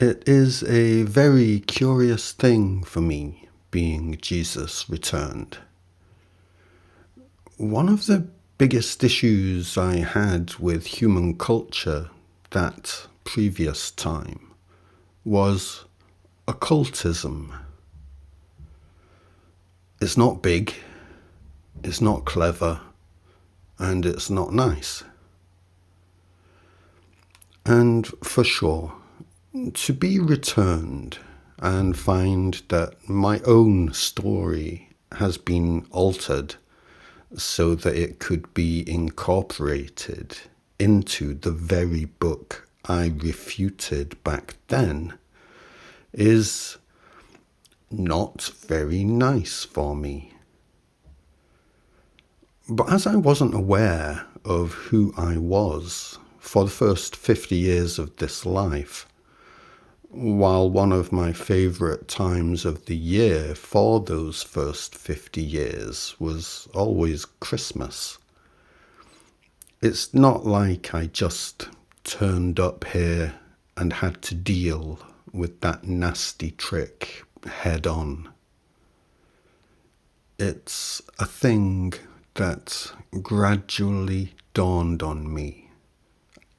It is a very curious thing for me, being Jesus returned. One of the biggest issues I had with human culture that previous time was occultism. It's not big, it's not clever, and it's not nice. And for sure, to be returned and find that my own story has been altered so that it could be incorporated into the very book I refuted back then is not very nice for me. But as I wasn't aware of who I was for the first 50 years of this life, while one of my favourite times of the year for those first 50 years was always Christmas, it's not like I just turned up here and had to deal with that nasty trick head on. It's a thing that gradually dawned on me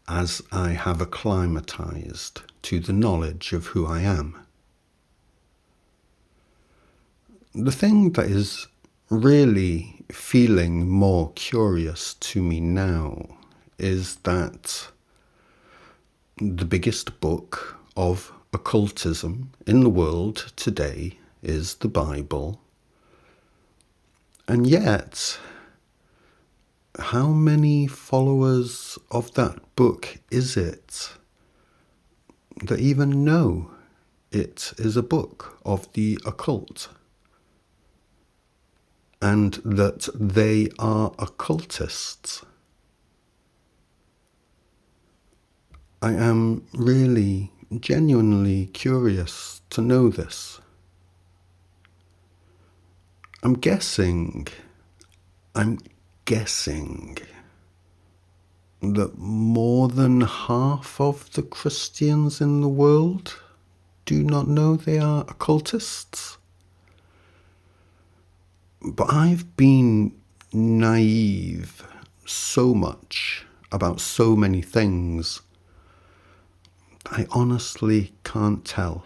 as I have acclimatized to the knowledge of who I am. The thing that is really feeling more curious to me now is that the biggest book of occultism in the world today is the Bible. And yet, how many followers of that book is it that even know it is a book of the occult and that they are occultists? I am really genuinely curious to know this. I'm guessing that more than half of the Christians in the world do not know they are occultists. But I've been naive so much about so many things, I honestly can't tell.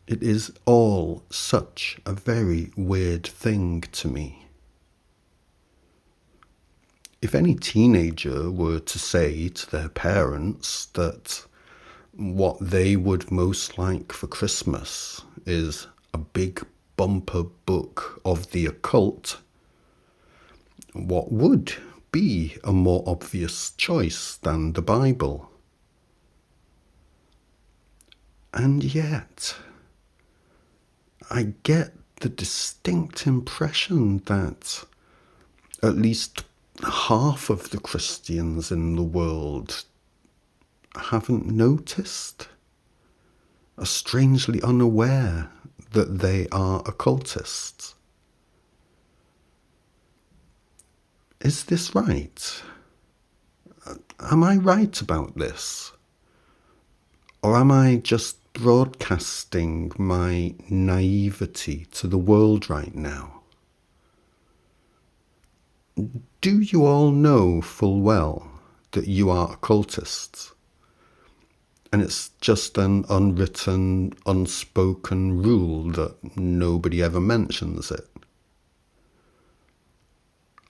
It is all such a very weird thing to me. If any teenager were to say to their parents that what they would most like for Christmas is a big bumper book of the occult, what would be a more obvious choice than the Bible? And yet, I get the distinct impression that at least half of the Christians in the world haven't noticed, are strangely unaware that they are occultists. Is this right? Am I right about this? Or am I just broadcasting my naivety to the world right now? Do you all know full well that you are occultists? And it's just an unwritten, unspoken rule that nobody ever mentions it.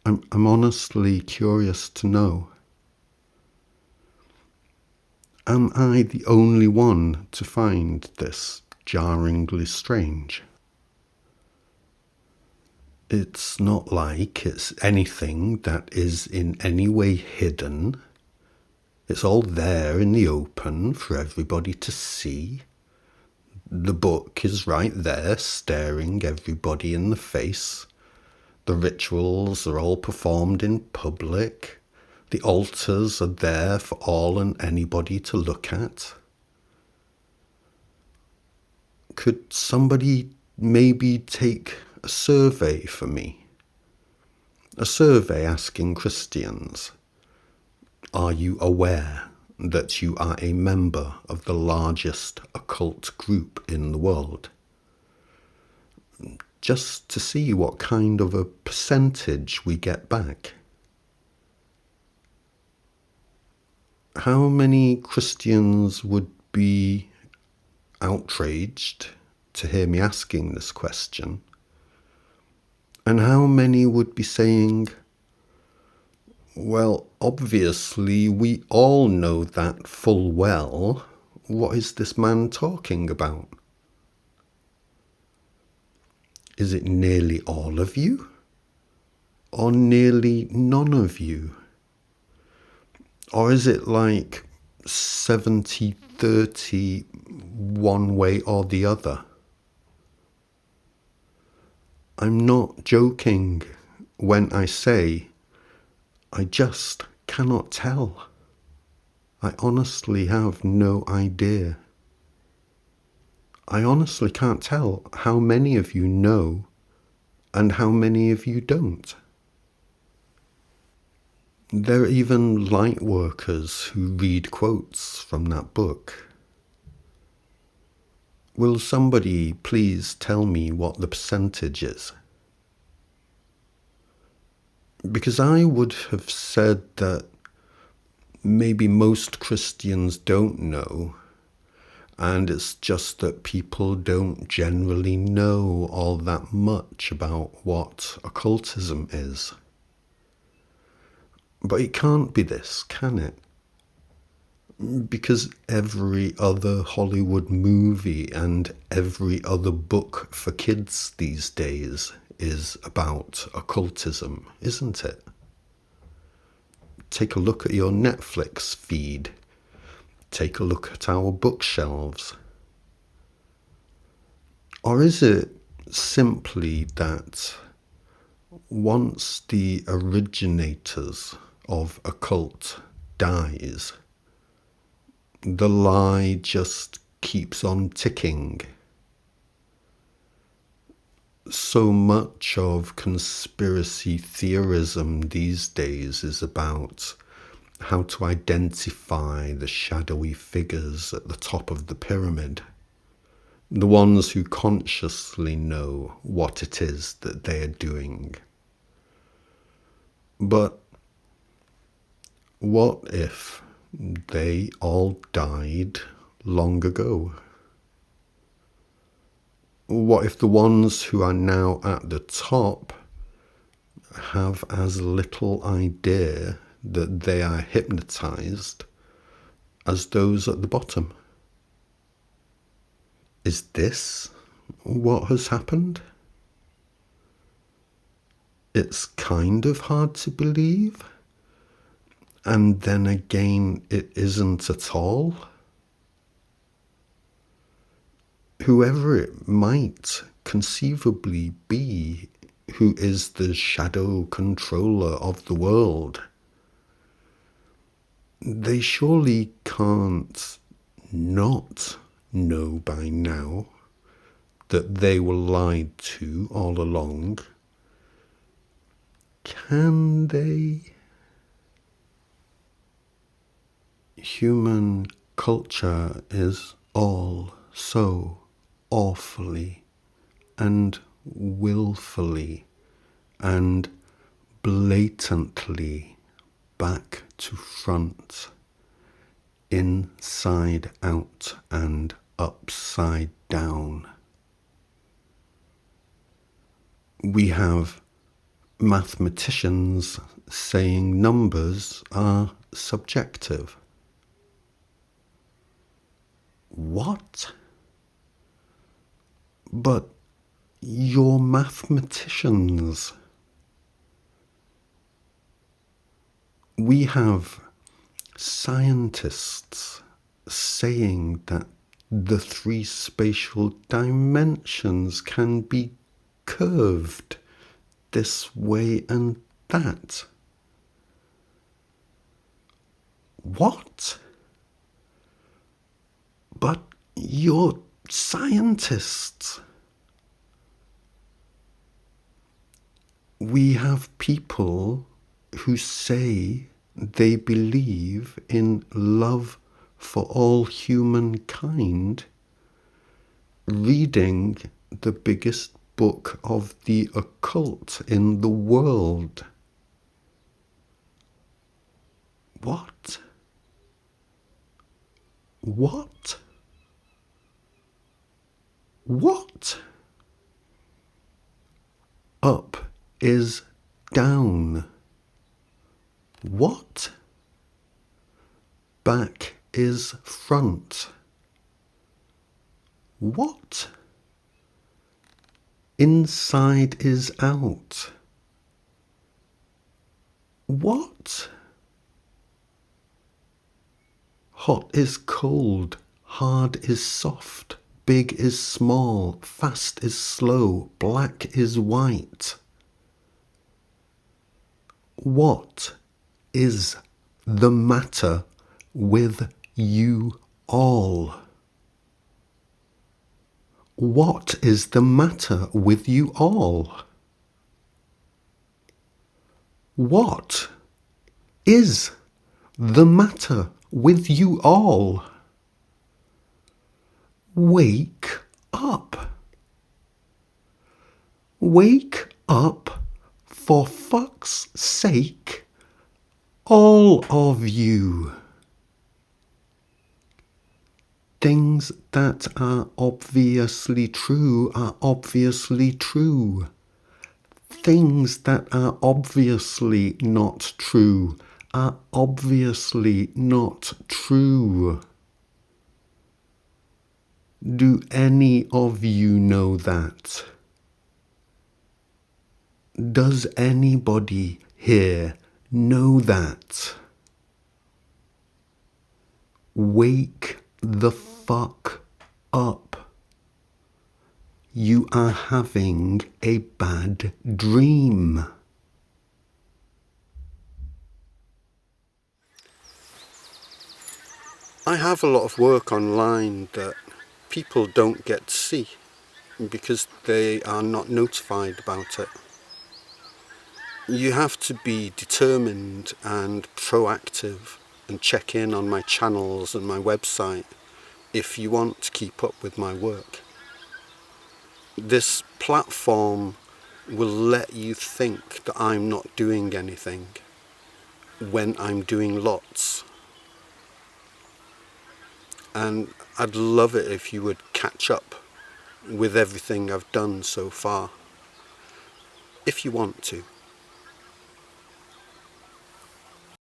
I'm honestly curious to know. Am I the only one to find this jarringly strange? It's not like it's anything that is in any way hidden. It's all there in the open for everybody to see. The book is right there, staring everybody in the face. The rituals are all performed in public. The altars are there for all and anybody to look at. Could somebody maybe take a survey for me? A survey asking Christians, are you aware that you are a member of the largest occult group in the world, just to see what kind of a percentage we get back. How many Christians would be outraged to hear me asking this question? And how many would be saying, well, obviously we all know that full well. What is this man talking about? Is it nearly all of you? Or nearly none of you? Or is it like 70-30 one way or the other? I'm not joking when I say I just cannot tell. I honestly have no idea. I honestly can't tell how many of you know and how many of you don't. There are even light workers who read quotes from that book. Will somebody please tell me what the percentage is? Because I would have said that maybe most Christians don't know, and it's just that people don't generally know all that much about what occultism is. But it can't be this, can it? Because every other Hollywood movie and every other book for kids these days is about occultism, isn't it? Take a look at your Netflix feed. Take a look at our bookshelves. Or is it simply that once the originators of occult dies, the lie just keeps on ticking? So much of conspiracy theorism these days is about how to identify the shadowy figures at the top of the pyramid, the ones who consciously know what it is that they are doing. But what if they all died long ago? What if the ones who are now at the top have as little idea that they are hypnotized as those at the bottom? Is this what has happened? It's kind of hard to believe, and then again it isn't at all. Whoever it might conceivably be who is the shadow controller of the world, they surely can't not know by now that they were lied to all along. Can they? Human culture is all so awfully and willfully and blatantly back to front, inside out and upside down. We have mathematicians saying numbers are subjective. What? But you're mathematicians. We have scientists saying that the three spatial dimensions can be curved this way and that. What? But you're scientists. We have people who say They believe in love for all humankind, reading the biggest book of the occult in the world. What? What? What? Up is down. What? Back is front. What? Inside is out. What? Hot is cold, hard is soft, big is small, fast is slow, black is white. What is the matter with you all? What is the matter with you all? What is the matter with you all? Wake up. Wake up, for fuck's sake, all of you. Things that are obviously true are obviously true. Things that are obviously not true are obviously not true. Do any of you know that? Does anybody here know that? Wake the fuck up. You are having a bad dream. I have a lot of work online that people don't get to see because they are not notified about it. You have to be determined and proactive and check in on my channels and my website if you want to keep up with my work. This platform will let you think that I'm not doing anything when I'm doing lots. And I'd love it if you would catch up with everything I've done so far, if you want to.